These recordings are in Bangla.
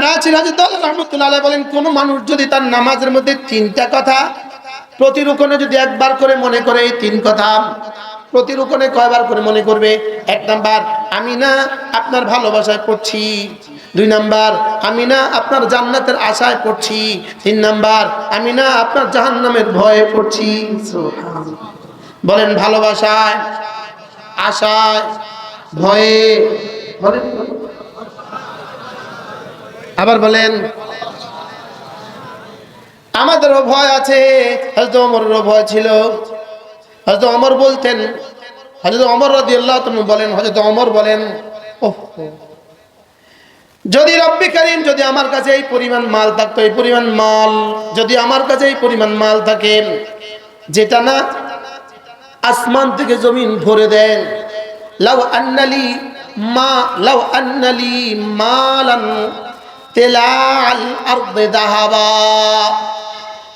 নাসির হযরত রাহমাতুল্লাহ আলাইহি বলেন, কোন মানুষ যদি তার নামাজের মধ্যে তিনটা কথা প্রতি রুকুনে যদি একবার করে মনে করে, এই তিন কথা প্রতি রুকুনে কয়বার করে মনে করবে? এক নাম্বার, আমি না আপনার ভালোবাসায় পড়ছি। দুই নাম্বার, আমি না আপনার জান্নাতের আশায় পড়ছি। তিন নাম্বার, আমি না আপনার জাহান্নামের ভয়ে পড়ছি। বলেন, ভালোবাসায়, আশায়, ভয়ে। বলেন, আবার বলেন। আমাদেরও ভয় আছে, হযরত ওমরেরও ভয় ছিল। হযরত ওমর বলতেন, হযরত ওমর রাদিয়াল্লাহু তাআলা বলেন, হযরত ওমর বলেন, ওহ, যদি রব্বি কারীম যদি আমার কাছে এই পরিমাণ মাল থাকতো, এই পরিমাণ মাল যদি আমার কাছে এই পরিমাণ মাল থাকে, যেটা না আসমান থেকে জমিন ভরে দেন, লাউ আন্নালি মালান তেলাল আরদে দাহাবা,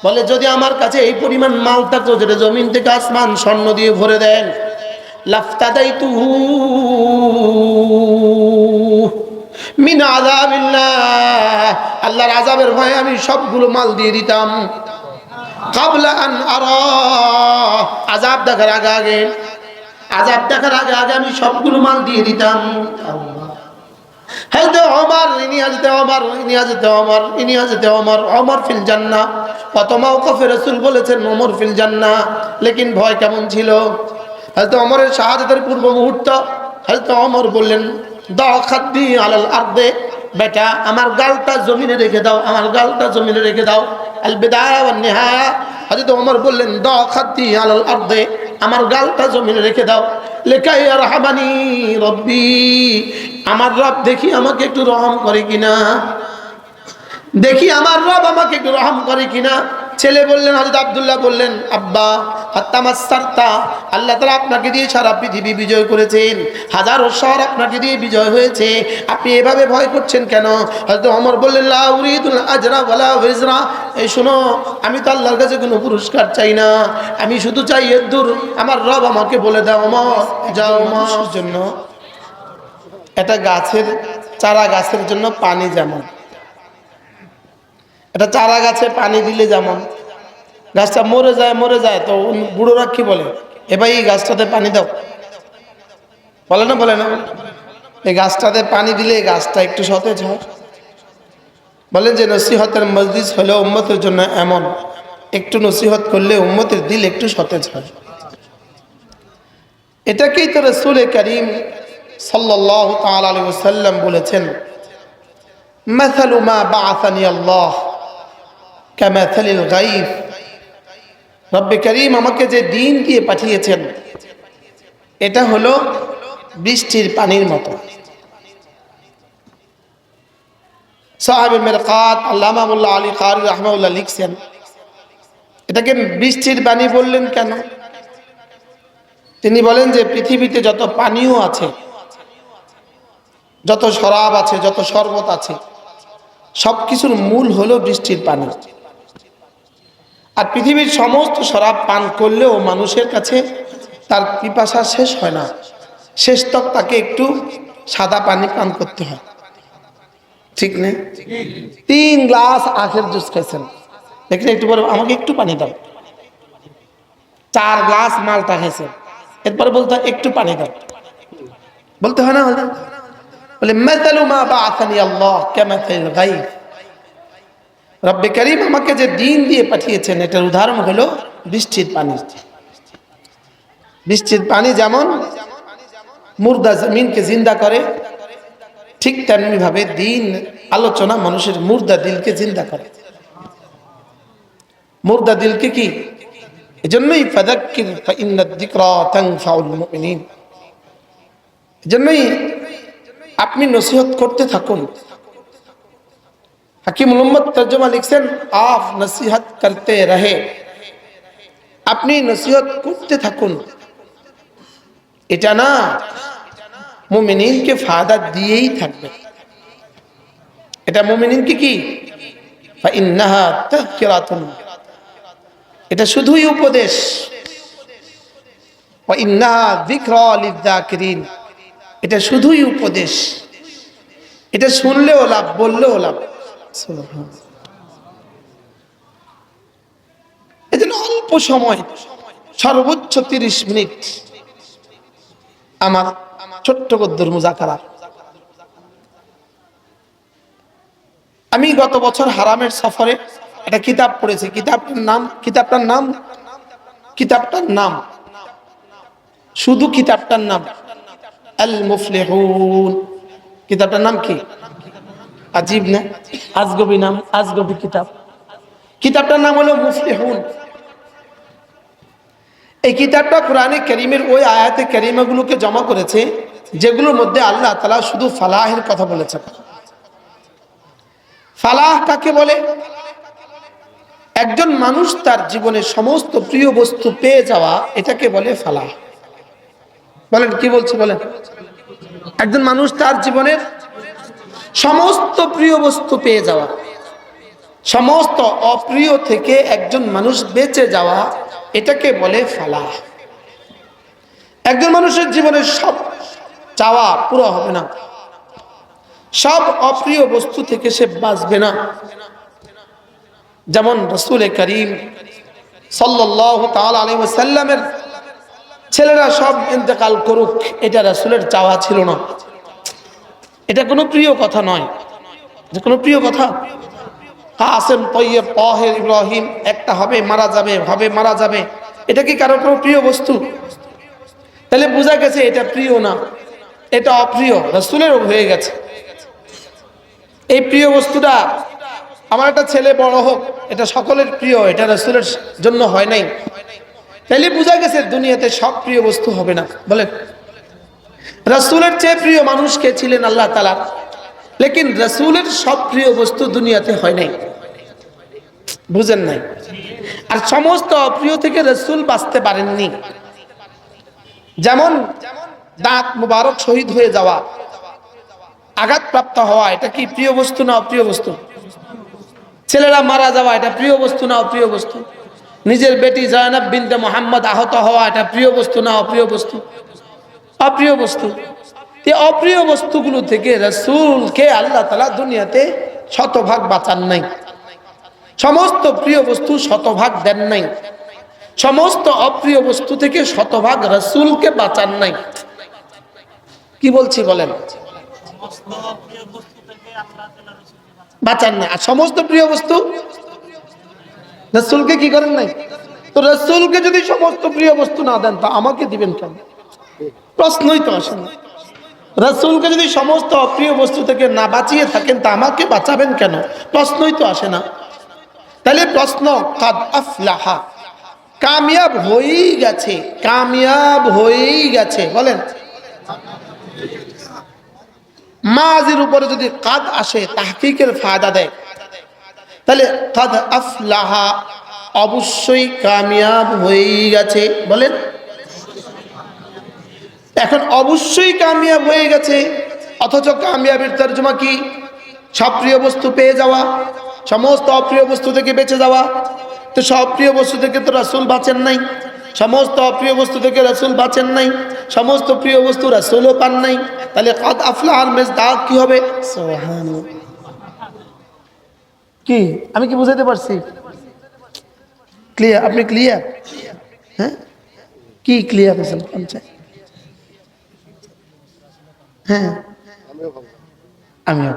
বলে যদি আমার কাছে এই পরিমাণ মাল থাকতো যেটা জমিন থেকে আসমান স্বর্ণ দিয়ে ভরে দেন, লাফতাদাইতুহু মিন আযাবিল্লাহ, আল্লাহর আযাবের ভয়ে আমি সবগুলো মাল দিয়ে দিতাম। কাবলা আন আরা, আযাব দেখার আগে আগে, আযাব দেখার আগে আগে আমি সবগুলো মাল দিয়ে দিতাম। হযরত ওমর, ওমর ফিল জান্নাহ। কত মাওকিফে রাসূল বলেছেন ওমর ফিল জান্নাহ, লেকিন ভয় কেমন ছিল? হযরত ওমরের শাহাদাতের পূর্ব মুহূর্ত হযরত ওমর বললেন, দাও খাদ্দি আলাল আরদে, বেটা আমার গালটা জমিনে রেখে দাও, আমার গালটা জমিনে রেখে দাও। আল বিদায়া ওয়ান নিহায়া, হযরত ওমর বললেন, দাও খাদ্দি আলাল আরদে, আমার গালটা জমিনে রেখে দাও। লেকাই আরহামানি রব্বি, আমার রব দেখি আমাকে একটু রহম করে কিনা, দেখি আমার রব আমাকে একটু রহম করে কিনা। ছেলে বললেন, হযরত আব্দুল্লাহ বললেন, আব্বা হাত্তামাসসারতা, আল্লাহ তাআলা আপনাকে দিয়ে সারা পৃথিবী বিজয় করেছেন, হাজারো শহর আপনাকে দিয়ে বিজয় হয়েছে, আপনি এভাবে ভয় করছেন কেন? হযরত ওমর বললেন, লা উরিদুল আজরা ওয়ালা ওয়িজরা, এই শোনো, আমি তো আল্লাহর কাছে কোনো পুরস্কার চাই না, আমি শুধু চাই এদুর আমার রব আমাকে বলে দাও ওমর যাও। ওমর জন্য এটা গাছের চারা গাছের জন্য পানি যেমন, এটা চারা গাছে পানি দিলে যেমন গাছটা মরে যায়, তো বুড়োরা কি বলে, এ ভাই এই গাছটাতে পানি দাও, বলে না? বলে না? এই গাছটাতে পানি দিলে এই গাছটা একটু সতেজ হয়। বলেন যে নসিহতের মজলিস হলো উম্মতের জন্য এমন, একটু নসিহত করলে উম্মতের দিল একটু সতেজ হয়। এটাকেই তো রাসূল করিম সাল্লাল্লাহু তাআলা আলাইহি ওয়াসাল্লাম বলেছেন, মাসালু মা বাআসানি আল্লাহ কামাসালিল গায়ব, রব্বে করিম আমাকে যে দ্বীন দিয়ে পাঠিয়েছেন এটা হলো বৃষ্টির পানির মতো। সাহাবে মিরকাত আল্লামা মোল্লা আলী কারি রাহমাহুল্লাহ লিখছেন, এটাকে বৃষ্টির পানি বললেন কেন? তিনি বলেন যে পৃথিবীতে যত পানীয় আছে, যত শরাব আছে, যত শরবত আছে, সবকিছুর মূল হলো বৃষ্টির পানি। আর পৃথিবীর সমস্ত শরাব পান করলেও মানুষের কাছে তার পিপাসা শেষ হয় না, শেষ তক তাকে একটু সাদা পানি পান করতে হয়, ঠিক নেই? 3 গ্লাস আখের জুস খাইছেন, দেখেন একটু পরে আমাকে একটু পানি দাও। 4 গ্লাস মালটা খাইছেন, এরপরে বলতে হয় একটু পানি দাও, বলতে হয় না? বলে মাসালু মা বাআসানি আল্লাহ কামাসালিল গায়ব, রব্বে করিম আমাকে যে দ্বীন দিয়ে পাঠিয়েছেন এটার উদাহরণ হলো বৃষ্টির পানি। বৃষ্টির পানি যেমন মুর্দা জমিনকে জিন্দা করে, ঠিক তেমনি ভাবে দ্বীন আলোচনা মানুষের মুর্দা দিলকে জিন্দা করে। মুর্দা দিলকে কি, এজন্যই ফাযাক্কির ফাইন্নাদ যিকরা তানফাউল মুমিনিন, এজন্যই আপনি নসিহত করতে থাকুন। হাকিম উম্মত তর্জমা লিখছেন, আপ নসিহত করতে রহে, আপনি নসিহত করতে থাকুন। এটা না মুমিনিনকে ফায়দা দিয়েই থাকবে, এটা মুমিনিনকে কি ফাইন্নাহা তাযকিরাতুন, এটা শুধুই উপদেশ, ওয়া ইন্নাহা যিকরা লিয-যাকিরিন, এটা শুধুই উপদেশ, এটা শুনলেও লাভ, বললেও লাভ। এই জন্য অল্প সময়, সর্বোচ্চ 30 মিনিট আমার ছোট্ট গদ্দুর মুজাকারা। আমি গত বছর হারামের সফরে একটা কিতাব পড়েছি। কিতাবটার নাম শুধু কিতাবটার নাম আল মুফলিহুন। কিতাবটার নাম কি? আজীব না? আজগবি নাম, আজগবি কিতাব। কিতাবটার নাম হলো মুফলিহুন। এই কিতাবটা কোরআনে কারীমের ওই আয়াতে কারীমাগুলোকে জমা করেছে যেগুলোর মধ্যে আল্লাহ তাআলা শুধু ফালাহের কথা বলেছেন। ফালাহ কাকে বলে? একজন মানুষ তার জীবনের সমস্ত প্রিয় বস্তু পেয়ে যাওয়া, এটাকে বলে ফালাহ। বলেন কি বলছি বলেন? একজন মানুষ তার জীবনের সমস্ত প্রিয় বস্তু পেয়ে যাওয়া, সমস্ত অপ্রিয় থেকে একজন মানুষ বেঁচে যাওয়া, এটাকে বলে ফালাহ। একজন মানুষের জীবনের সব চাওয়া পুরো হবে না, সব অপ্রিয় বস্তু থেকে সে বাঁচবে না। যেমন রাসূল করিম সাল্লাল্লাহু তাআলা আলাইহি ওয়াসাল্লামের ছেলেরা সব ইন্তেকাল করুক, এটা রাসূলের চাওয়া ছিল না। এটা কোনো প্রিয় কথা নয়। যে কোনো প্রিয় কথা, কাসেম, তৈয়ব, তাহের, ইব্রাহিম একটা হবে মারা যাবে, এটা কি কারো কোনো প্রিয় বস্তু? তাহলে বোঝা গেছে এটা প্রিয় না, এটা অপ্রিয়, রাসূলের হয়ে গেছে। এই প্রিয় বস্তুটা, আমার একটা ছেলে বড় হোক, এটা সকলের প্রিয়, এটা রাসূলের জন্য হয় নাই। তাহলে বোঝা গেছে দুনিয়াতে সব প্রিয় বস্তু হবে না। বলেন, রাসূলের চেয়ে প্রিয় মানুষ কে ছিলেন? আল্লাহ তাআলা। লেকিন রাসূলের সব প্রিয় বস্তু দুনিয়াতে হয় নাই। বুঝেন নাই? আর সমস্ত অপ্রিয় থেকে রাসূল বাঁচতে পারেননি। যেমন দাঁত মুবারক শহীদ হয়ে যাওয়া, আঘাতপ্রাপ্ত হওয়া, এটা কি প্রিয় বস্তু না অপ্রিয় বস্তু? ছেলেরা মারা যাওয়া, এটা প্রিয় বস্তু না অপ্রিয় বস্তু? নিজের বেটি জয়নাব বিনতে মুহাম্মদ আহত হওয়া, এটা প্রিয় বস্তু না অপ্রিয় বস্তু? অপ্রিয় বস্তু। এই অপ্রিয় বস্তুগুলো থেকে রাসূলকে আল্লাহ তাআলা দুনিয়াতে শতভাগ বাঁচান নাই। সমস্ত প্রিয় বস্তু শতভাগ দেন নাই, সমস্ত অপ্রিয় বস্তু থেকে শতভাগ রাসূলকে বাঁচান নাই। কি বলছি বলেন? বাঁচান না, আর সমস্ত প্রিয় বস্তু রাসূলকে কি করেন নাই? তো রাসূলকে যদি সমস্ত প্রিয় বস্তু না দেন, তা আমাকে দিবেন কেন? প্রশ্নই তো আসে না। রাসূলকে যদি সমস্ত অপ্রিয় বস্তু থেকে না বাঁচিয়ে থাকেন, তা আমাকে বাঁচাবেন কেন? প্রশ্নই তো আসে না। তাহলে প্রশ্ন, কাদ আফলাহা, কামিয়াব হয়েই গেছে, কামিয়াব হয়েই গেছে। বলেন, মাজির উপরে যদি কাদ আসে, তাহকিকের ফায়দা দেয়, তাহলে কাদ আফলাহা অবশ্যই কামিয়াব হয়েই গেছে। বলেন, এখন অবশ্যই কামিয়াব হয়ে গেছে, অথচ কামিয়াবের তর্জমা কি? সব প্রিয় বস্তু পেয়ে যাওয়া, সমস্ত অপ্রিয় বস্তু থেকে বেঁচে যাওয়া। তো সব প্রিয় বস্তু থেকে তো রাসূল বাঁচেন নাই, সমস্ত অপ্রিয় বস্তু থেকে রাসূল বাঁচেন নাই, সমস্ত প্রিয় বস্তু রাসূলও পান নাই। তাহলে কাদ আফলাহার মিসদাক কি হবে? সুবহানাল্লাহ। কি আমি কি বুঝাতে পারছি? ক্লিয়ার? আপনি ক্লিয়ার? হ্যাঁ, কি ক্লিয়ার হয়েছেন? পঞ্চায়েত, হ্যাঁ, আমিও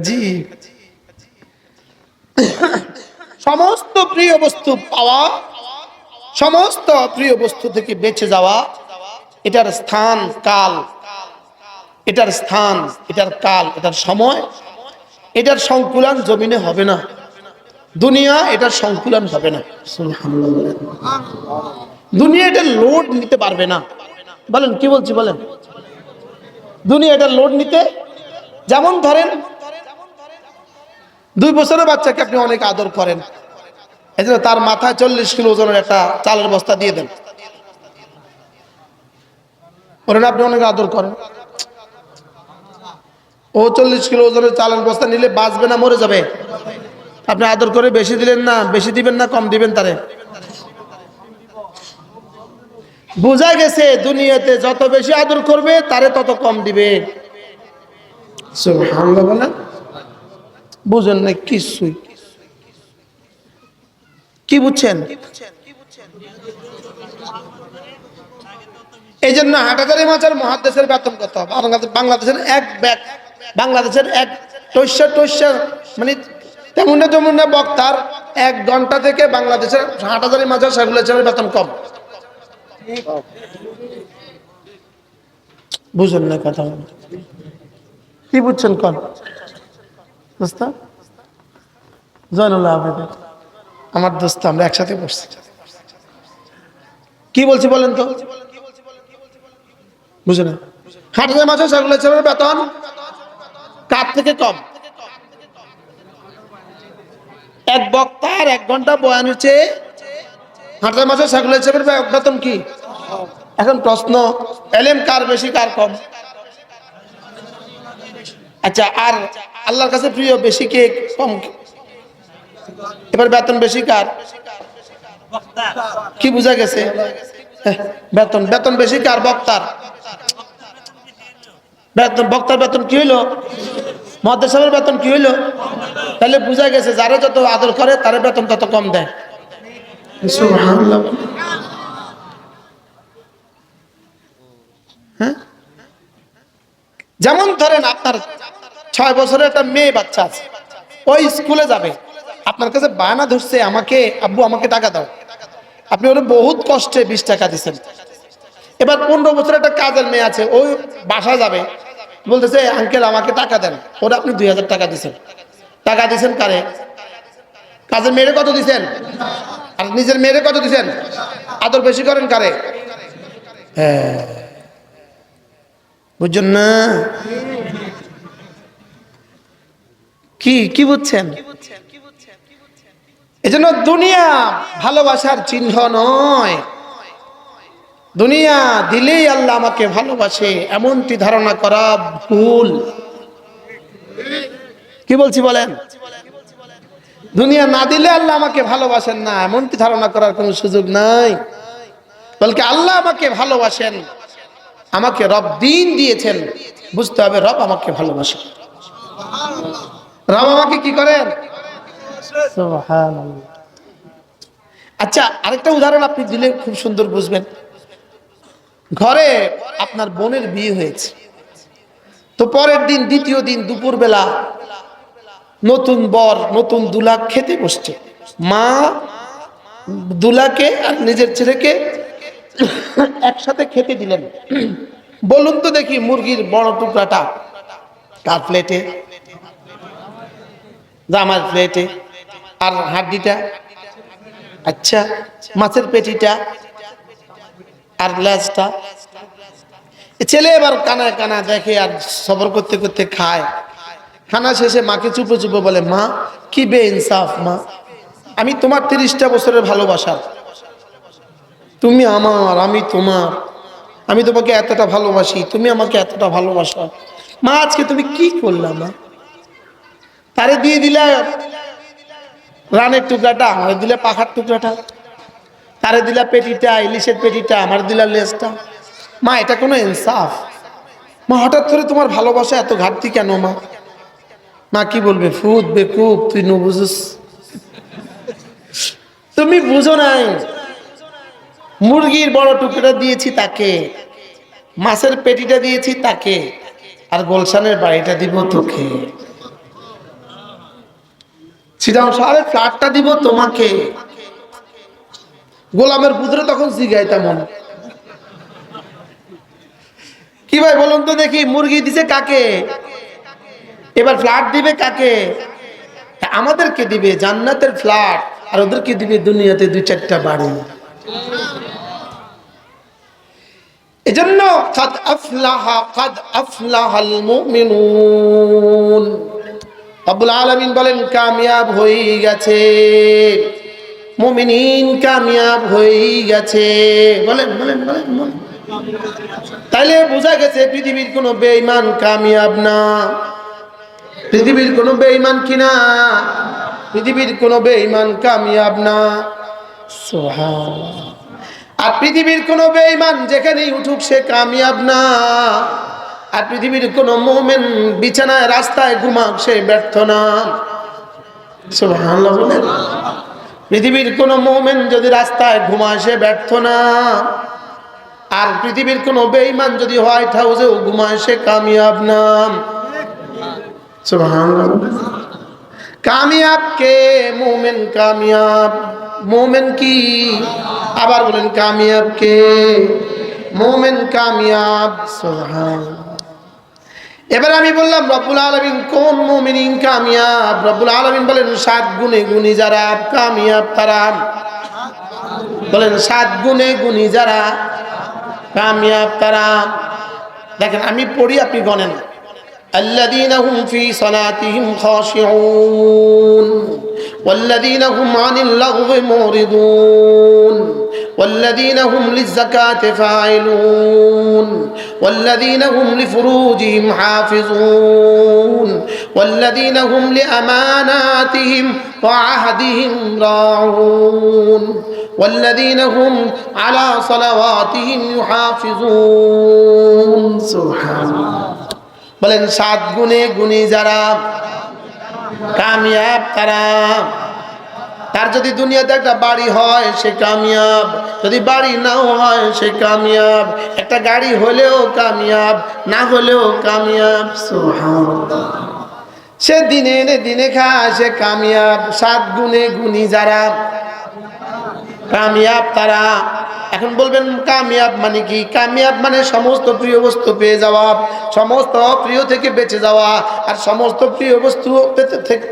জি। সমস্ত প্রিয় বস্তু পাওয়া, সমস্ত প্রিয় বস্তু থেকে বেঁচে যাওয়া, এটার স্থান কাল, এটার স্থান, এটার কাল, এটার সময়, এটার সংকুলন জমিনে হবে না। দুনিয়া এটার সংকুলন হবে না। সুবহানাল্লাহ। দুনিয়া এটার লোড নিতে পারবে না। বলেন কি বলছি বলেন? দুনিয়া এটার লোড নিতে, যেমন ধরেন 2 বছরের বাচ্চাকে আপনি অনেক আদর করেন, এই জন্য তার মাথায় 40 কিলো ওজনের একটা চালের বস্তা দিয়ে দেন, ওরা আপনি অনেক আদর করেন, ও 40 কিলো ওজনের চালের বস্তা নিলে বাঁচবে না মরে যাবে? আপনি আদর করে বেশি দিলেন না, বেশি দিবেন না কম দিবেন তারে? বোঝা গেছে দুনিয়াতে যত বেশি আদর করবে তারে তত কম দিবে। সুবহানাল্লাহ বলেন। বুঝেন না কিছুই। কি বুঝছেন? এই জন্য হাটাজারি মাছের মহাদেশের বেতন কত? বাংলাদেশের এক ব্যাগ, বাংলাদেশের এক টৈশা মানে তেমন তেমন বক্তার 1 ঘন্টা থেকে বাংলাদেশের হাটাজারি মাছের সেগুলের বেতন কম। বুঝেন না কথা, কি বুঝছেন? কন দোস্ত জয়নুল্লাহ আবেদ, আমার দোস্ত, আমরা একসাথে বসছি। কি বলছি বলেন তো? বুঝে না? হাটাজারি মাছের সেগুলের বেতন কার থেকে কম? এক বক্তার 1 ঘন্টা বয়ান হচ্ছে হাটাজারি মাছের সেগুলের বেতন কি? এখন প্রশ্ন, এলেম কার বেশি কার কম? আচ্ছা, আর আল্লাহর কাছে প্রিয় বেশি কে কম? এবার বেতন বেশি কার? কি বুঝা গেছে? বেতন বেতন বেশি কার? বক্তার। বেতন বক্তার বেতন কি হইলো? মুহাদ্দিস সাহেবের বেতন কি হইলো? তাহলে বুঝা গেছে যারা যত আদর করে তার বেতন তত কম দেয়। সুবহানাল্লাহ। হ্যাঁ, যেমন ধরেন আপনার 6 বছরের একটা মেয়ে বাচ্চা আছে, ওই স্কুলে যাবে, আপনার কাছে বায়না ধরছে, আমাকে আব্বু আমাকে টাকা দাও। আপনি ওরা বহুত কষ্টে 20 টাকা দিচ্ছেন। এবার 15 বছরের একটা কাজের মেয়ে আছে, ওই বাসা যাবে, বলতেছে আঙ্কেল আমাকে টাকা দেন। ওরা আপনি 2000 টাকা দিচ্ছেন। টাকা দিচ্ছেন কারে? কাজের মেয়েরে কত দিচ্ছেন? আর নিজের মেয়েরে কত দিচ্ছেন? আদর বেশি করেন কারে? হ্যাঁ, বুঝছেন না? কি কি বুঝছেন? এজন্য দুনিয়া ভালোবাসার চিহ্ন নয়। দুনিয়া দিলেই আল্লাহ আমাকে ভালোবাসে এমনটি ধারণা করা ভুল। কি বলছি বলেন? দুনিয়া না দিলে আল্লাহ আমাকে ভালোবাসেন না এমনটি ধারণা করার কোনো সুযোগ নাই। বলকে আল্লাহ আমাকে ভালোবাসেন, আমাকে রব দিন দিয়েছেন, বুঝতে হবে রব আমাকে ভালোবাসেন। রব আমাকে কি করেন? সুবহানাল্লাহ। আচ্ছা, আরেকটা উদাহরণ আপনি দিলে খুব সুন্দর বুঝবেন। ঘরে আপনার বোনের বিয়ে হয়েছে, তো পরের দিন দ্বিতীয় দিন দুপুরবেলা নতুন বর নতুন দুলা খেতে বসছে। মা দুলাকে আর নিজের ছেলেকে একসাথে খেতে দিলেন। বলুন তো দেখি, মুরগির বড় টুকরাটা কার প্লেটে? জামার প্লেটে। আর হাড্ডিটা? আচ্ছা, মাছের পেটিটা আর লেজটা? ছেলে এবার কানায় কানা দেখে আর সবর করতে করতে খায়। খানা শেষে মাকে চুপে চুপে বলে, মা কি বেইনসাফ মা, আমি তোমার 30টা বছরের ভালোবাসা, তুমি আমার, আমি তোমার, আমি তোমাকে এতটা ভালোবাসি, তুমি আমাকে এতটা ভালোবাসো, মা আজকে তুমি কি করলা মা? তারে দিয়ে দিলা রানের টুকরাটা, আমার দিলা পাখার টুকরাটা, তারে দিলা পেটিটা, ইলিশের পেটিটা, আমার দিলা লেজটা। মা এটা কোনো ইনসাফ? মা হঠাৎ করে তোমার ভালোবাসা এত ঘাটতি কেন মা? মা কি বলবে? ফুদ বেকুব, তুই ন বুঝিস, তুমি বুঝো নাই। মুরগির বড় টুকরা দিয়েছি তাকে, মাছের পেটিটা দিয়েছি তাকে, আর গোলশানের বাড়িটা দিব তোকে, সিটাং শহরের ফ্ল্যাটটা দিব তোমাকে। গোলামের পুত্র তখন জিগায় তেমন, কি ভাই বলুন তো দেখি, মুরগি দিছে কাকে? এবার ফ্ল্যাট দিবে কাকে? আমাদেরকে দিবে জান্নাতের ফ্ল্যাট, আর ওদেরকে দিবে দুনিয়াতে 2-4টা বাড়ি। এজন্য কাদ আফলাহাল মুমিনুন, রব্বুল আলামিন বলেন কামিয়াব হয়ে গেছে মুমিনিন, কামিয়াব হয়ে গেছে। বলেন বলেন বলেন বলেন। তাইলে বোঝা গেছে পৃথিবীর কোনো বেঈমান কামিয়াব না। পৃথিবীর কোনো বেঈমান কিনা? পৃথিবীর কোনো বেঈমান কামিয়াব না। সুবহানাল্লাহ। আর পৃথিবীর কোনো বেঈমান যেখানেই উঠুক সে কামিয়াব না। আর পৃথিবীর কোন মুমিন বিছানায় রাস্তায় ঘুমাক সে ব্যর্থ না। সুবহানাল্লাহ বলেন। পৃথিবীর কোন মুমিন যদি রাস্তায় ঘুমায় সে ব্যর্থ না। আর পৃথিবীর কোন বেঈমান যদি হোয়াইট হাউসেও ঘুমায় সে কামিয়াব না। সুবহানাল্লাহ। কামিয়াব কে? মুমিন কামিয়াব। মুমিন কি? আবার বলেন কামিয়াব কে? মুমিন কামিয়াব। সুবহানাল্লাহ। এবার আমি বললাম রব্বুল আলামিন কোন মুমিন কামিয়াব? রব্বুল আলামিন বলেন 7 গুণে গুণী যারা কামিয়াব তারা। বলেন 7 গুণে গুণী যারা কামিয়াব তারা। দেখেন আমি পড়ি, আপনি গণেন। الذين هم في صلاتهم خاشعون والذين هم عن اللغو معرضون والذين هم للزكاة فاعلون والذين هم لفروجهم حافظون والذين هم لأماناتهم وعهدهم راعون والذين هم على صلواتهم يحافظون سبحان الله। বলেন 7 গুণে গুণী যারা কামিয়াব তারা। তার যদি দুনিয়াতে একটা বাড়ি হয় সে কামিয়াব, যদি বাড়ি নাও হয় সে কামিয়াব, একটা গাড়ি হলেও কামিয়াব, না হলেও কামিয়াব। সুবহানাল্লাহ। সে দিনে এনে দিনে খায় সে কামিয়াব। 7 গুণে গুণী যারা কামিয়াব তারা। এখন বলবেন কামিয়াব মানে কি? কামিয়াব মানে সমস্ত প্রিয় বস্তু পেয়ে যাওয়া, সমস্ত প্রিয় থেকে বেঁচে যাওয়া। আর সমস্ত প্রিয় বস্তু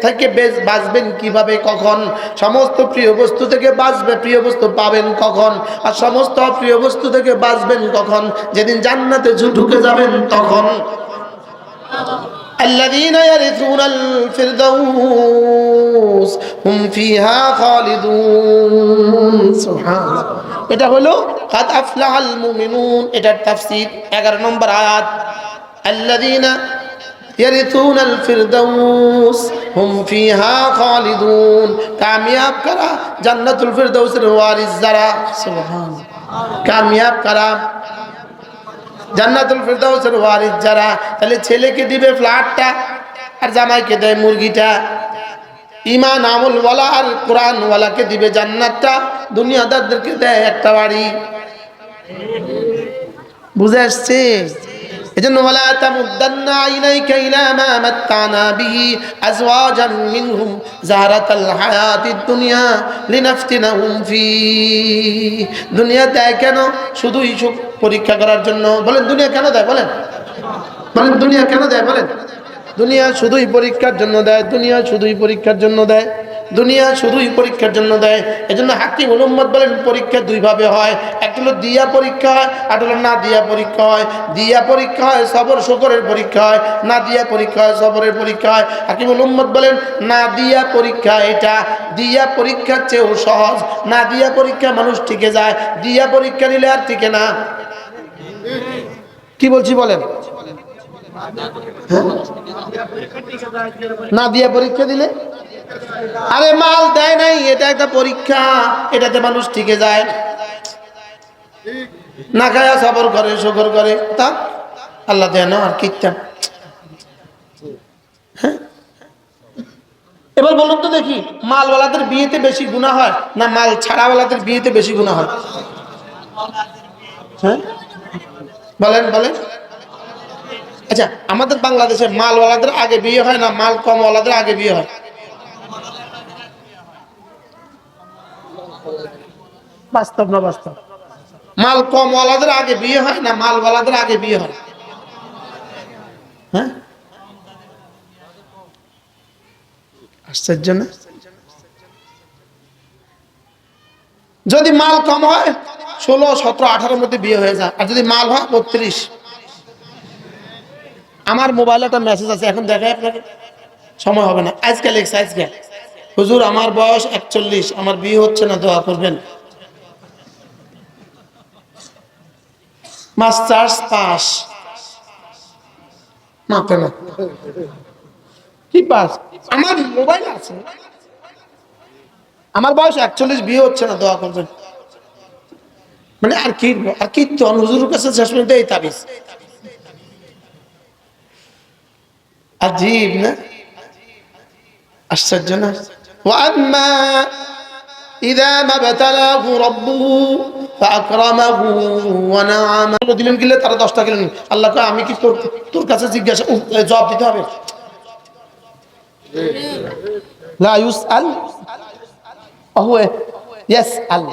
থেকে বাঁচবেন কিভাবে, কখন? সমস্ত প্রিয় বস্তু থেকে বাঁচবে, প্রিয় বস্তু পাবেন কখন? আর সমস্ত প্রিয় বস্তু থেকে বাঁচবেন কখন? যেদিন জান্নাতে ঢুকে যাবেন তখন। الذين يرثون الفردوس هم فيها خالدون سبحان الله। এটা হলো قد أفلح المؤمنون, এটার তাফসীর 11 নম্বর আয়াত। الذين يرثون الفردوس هم فيها خالدون, কামিয়াব কারা? জান্নাতুল ফিরদাউসের ওয়ারিস যারা। সুবহানাল্লাহ। কামিয়াব কারা? জান্নাতুল ফিরদাউসের ওয়ারিস যারা। তাহলে ছেলেকে দিবে ফ্ল্যাটটা আর জামাইকে দেয় মুরগিটা। ঈমান আমল ওয়ালা আর কোরআন ওয়ালাকে দিবে জান্নাতটা, দুনিয়াদারদেরকে দেয় একটা বাড়ি। বুঝে আসছে? এজন্য ওয়ালা তামুদ্দান্না আইনাইকা ইলা মা মাত্তানা বিহি আজওয়াজাম মিনহুম যাহরাতাল হায়াতিদ দুনিয়া লিনাফতিনাহুম ফি। দুনিয়া দেয় কেন? শুধুই পরীক্ষা করার জন্য। বলেন দুনিয়া কেন দেয়? বলেন বলেন দুনিয়া কেন দেয়? বলেন। দুনিয়া শুধুই পরীক্ষার জন্য দেয়। দুনিয়া শুধুই পরীক্ষার জন্য দেয়। দুনিয়া শুধুই পরীক্ষার জন্য দেয়। এজন্য হাকিমুল উম্মত বলেন পরীক্ষা 2 ভাবে হয়। একটা হলো দিয়া পরীক্ষা হয়, আর হলো না দিয়া পরীক্ষা হয়। দিয়া পরীক্ষা হয় সবর শুকরের পরীক্ষা হয়, না দিয়া পরীক্ষা হয় সবরের পরীক্ষা হয়। হাকিমুল উম্মত বলেন না দিয়া পরীক্ষা এটা দিয়া পরীক্ষার চেয়েও সহজ। না দিয়া পরীক্ষা মানুষ টিকে যায়, দিয়া পরীক্ষা নিলে আর টিকে না। কি বলছি বলেন? না দিয়া পরীক্ষা দিলে, আরে মাল দেয় নাই, এটা একটা পরীক্ষা, এটাতে মানুষ টিকে যায়। না খায়া সবর করে, শুকর করে, তা আল্লাহ দেয় না আর কিচ্ছা। এবার বলুন তো দেখি, মালওয়ালাদের বিয়েতে বেশি গুনাহ হয় না মাল ছাড়াওয়ালাদের বিয়েতে বেশি গুনাহ হয়? হ্যাঁ বলেন বলেন। আচ্ছা, আমাদের বাংলাদেশে মালওয়ালাদের আগে বিয়ে হয় না মাল কমওয়ালাদের আগে বিয়ে হয়? বাস্তব না বাস্তব? মাল কমওয়ালাদের আগে বিয়ে হয় না মালওয়ালাদের আগে বিয়ে হয়? হ্যাঁ, আশ্চর্য না? যদি মাল কম হয় 16, 17, 18 মধ্যে বিয়ে হয়ে যায়, আর যদি মাল হয় 32। আমার মোবাইলে একটা মেসেজ আছে, এখন দেখাই আপনাকে, সময় হবে না আজকে। লেখছে আজকে, হুজুর আমার বয়স 41, আমার বিয়ে হচ্ছে না, দোয়া করবেন। মাস্টার্স পাস না কেন? কি পাস? আমার মোবাইল আছে, আমার বয়স 41, বিয়ে হচ্ছে না, দোয়া করবেন। মানে আর কি আর কি? হুজুরের কাছে শেষ পর্যন্ত এই তাবিজ। আজীব না, আশ্চর্য না। ওয়াম্মা ইযা মাবতালাহু রাব্বুহু ফাআকরামাহু ওয়া না'আমাহু দিলেন কিলে তারা 10টা গেলেন। আল্লাহ কয় আমি কি তোর কাছে জিজ্ঞাসা জবাব দিতে হবে? লা ইউসআল ওয়া ইয়াসআল।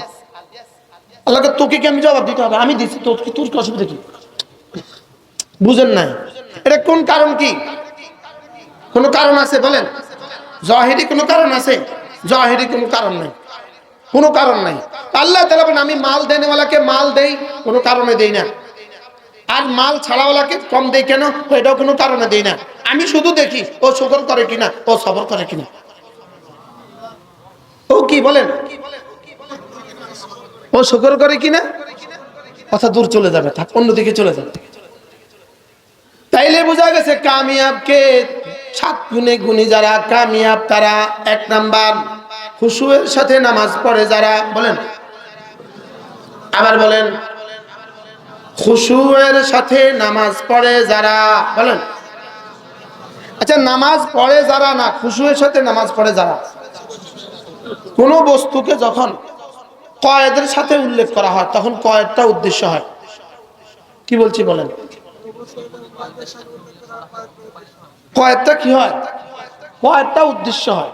আল্লাহকে তোকে কি আমি জবাব দিতে হবে? আমি দিছি, তোর কি অসুবিধা কি? বুঝেন না এটা কোন কারণ? কি কোনো কারণ আছে বলেন? জাহিরি কোনো কারণ আছে? জাহিরি কোনো কারণ নাই, কোনো কারণ নাই। আল্লাহ তাআলা বলেন আমি মাল দেনেওয়ালাকে মাল দেই, কোনো কারণে দেই না। আর মাল ছাড়াওয়ালাকে কম দেই কেন? এটাও কোনো কারণে দেই না। আমি শুধু দেখি ও শুকর করে কিনা, ও সবর করে কিনা। ও কি বলেন? ও শুকর করে কিনা? কথা দূর চলে যাবে, থাক অন্যদিকে চলে যাবে। তাইলে বোঝা গেছে কামিয়াবকে 7 গুণে গুণী যারা কামিয়াব তারা 1 নাম্বার খুশুয়ের সাথে নামাজ পড়ে যারা। বলেন, আবার বলেন, খুশুয়ের সাথে নামাজ পড়ে যারা। বলেন, আচ্ছা নামাজ পড়ে যারা না, খুশুয়ের সাথে নামাজ পড়ে যারা। কোন বস্তুকে যখন কয়েদের সাথে উল্লেখ করা হয় তখন কয়েদটা উদ্দেশ্য হয়। কি বলছি বলেন? কয়েকটা কি হয়? কয়েকটা উদ্দেশ্য হয়।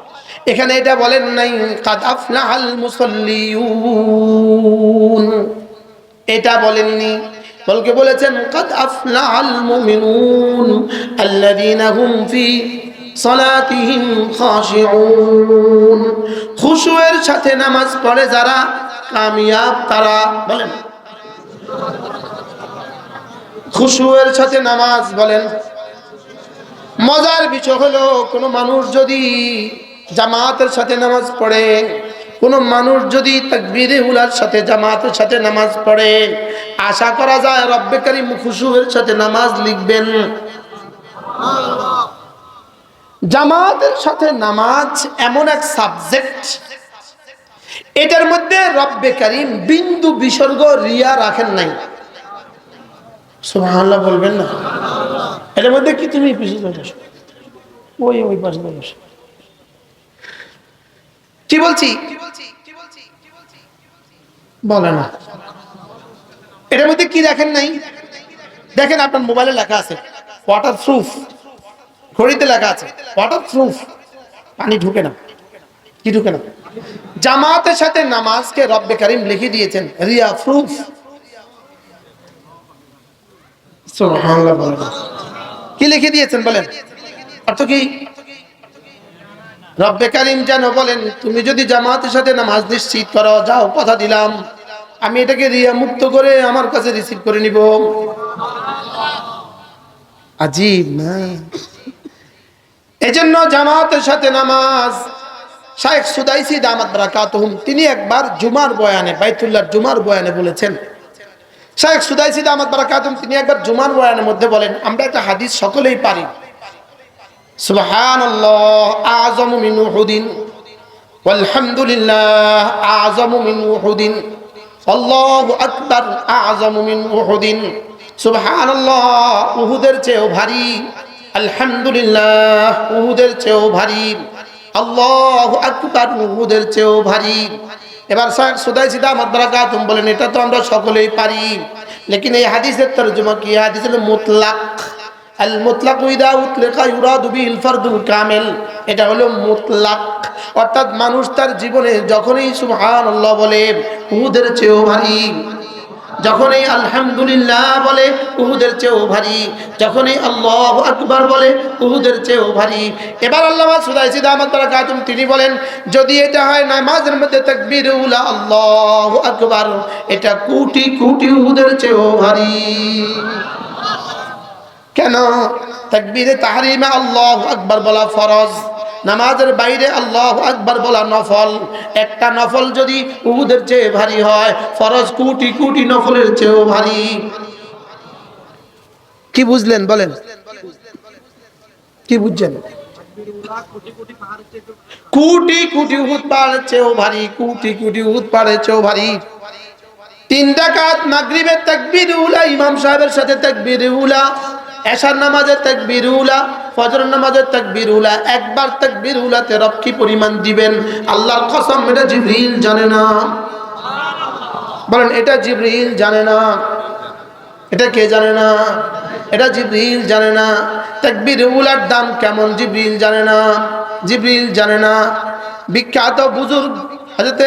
এখানে এটা বলেন নাই কাদ আফলাহাল মুসাল্লিউন, এটা বলেননি, বলকে বলেছেন কাদ আফলাহাল মুমিনুন আল্লাযীনা হুম ফি সালাতিহিম খাশিউন। খুশুয়ের সাথে নামাজ পড়ে যারা কামিয়াব তারা। বলেন, খুশুয়ের সাথে নামাজ। বলেন, মজার বিষয় হলো কোন মানুষ যদি জামাতের সাথে নামাজ পড়ে, কোন মানুষ যদি তাকবীরে উলার সাথে জামাতের সাথে নামাজ পড়ে, আশা করা যায় রব্বে কারীম খুশুয়ের সাথে নামাজ লিখবেন। জামাতের সাথে নামাজ এমন এক সাবজেক্ট, এটার মধ্যে রব্বে কারীম বিন্দু বিসর্গ রিয়া রাখেন নাই। সুবহানাল্লাহ বলবেন না? এটার মধ্যে কি তুমি পিছিয়ে বসো, ওই পাশে বসো। কি বলছি বলে না? এটার মধ্যে কি দেখেন নাই? দেখেন আপনার মোবাইলে লেখা আছে ওয়াটার প্রুফ, ঘড়িতে লেখা আছে ওয়াটার প্রুফ, পানি ঢুকে না। কি ঢুকে না? জামাতের সাথে নামাজকে রব্বে কারীম লিখে দিয়েছেন রিয়া প্রুফ। সুবহানাল্লাহ বলেন। কি লিখে দিয়েছেন বলেন? অর্থ কি? রব্বে কারীম যেন বলেন তুমি যদি জামাতের সাথে নামাজ নিশ্চিত করো, যাও কথা দিলাম আমি এটাকে রিয়া মুক্ত করে আমার কাছে রিসিভ করে নিব। আজীব না? এজন্য জামাতের সাথে নামাজ শাইখ সুদাইসি দামাত বারাকাতুহুম তিনি একবার জুমার বয়ানে, বাইতুল্লাহর জুমার বয়ানে বলেছেন। শাইখ সুদাইসি দামাত বারাকাতুহুম তিনি একবার জুমার বয়ানের মধ্যে বলেন আমরা একটা হাদিস সকলেই পারি, সুবহানাল্লাহ আযমু মিন উহুদিন ওয়ালহামদুলিল্লাহ আযমু মিন উহুদিন আল্লাহু আকবার আযমু মিন উহুদিন। সুবহানাল্লাহ উহুদের চেয়েও ভারী, আলহামদুলিল্লাহ উহুদের চেয়েও ভারী, আল্লাহু আকবার উহুদের চেয়েও ভারী। এবার শাইখ সুদাইসি দামাত বারাকাতুহুম বলেন এটা তো আমরা সকলেই পারি, লেকিন এই হাদিসের তরজমা কি? হাদিস হলো মুতলাক। আল মুতলাক ইদা উতলিকা ইউরাদু বিল ফারদুল কামিল, এটা হলো মুতলাক, অর্থাৎ মানুষ তার জীবনে যখনই সুবহানাল্লাহ বলে উহুদের চেয়েও ভারী, যখনই আলহামদুলিল্লাহ বলে উহুদের চেয়েও ভারী, যখনই আল্লাহু আকবার বলে উহুদের চেয়েও ভারী। এবার আল্লামা সুদাইসি দামাত বারাকাতুহুম তিনি বলেন যদি এটা হয় নামাজের মধ্যে তাকবীরে উলা আল্লাহু আকবার, এটা কোটি কোটি উহুদের চেয়েও ভারী। কেন? তাকবীরে তাহরিমে আল্লাহু আকবার বলা ফরজ, নামাজের বাইরে আল্লাহু আকবার বলা নফল। একটা নফল যদি উহুদের চেয়ে ভারী হয়, ফরজ কোটি কোটি নফলের চেয়েও ভারী। কি বুঝলেন বলেন? কি বুঝছেন? কোটি কোটি উহুদ পাহাড়ের চেয়েও ভারী, কোটি কোটি উহুদ পাহাড়ের চেয়েও ভারী। 3 রাকাত মাগরিবের তাকবীরে উলা ইমাম সাহেবের সাথে তাকবীরে উলা, এশার নামাজের তাকবীরে উলা, ফজর নামাজের তাকবীর উলা, একবার তাকবীর উলাতে রব কি পরিমাণ দিবেন আল্লাহর কসম এটা জিবরিল জানে না। বলেন এটা জিবরিল জানে না। এটা কে জানে না? এটা জিবরিল জানে না। তাকবীর উলার দাম কেমন জিবরিল জানে না। জিবরিল জানে না। বিখ্যাত বুজুর্গ হযরতে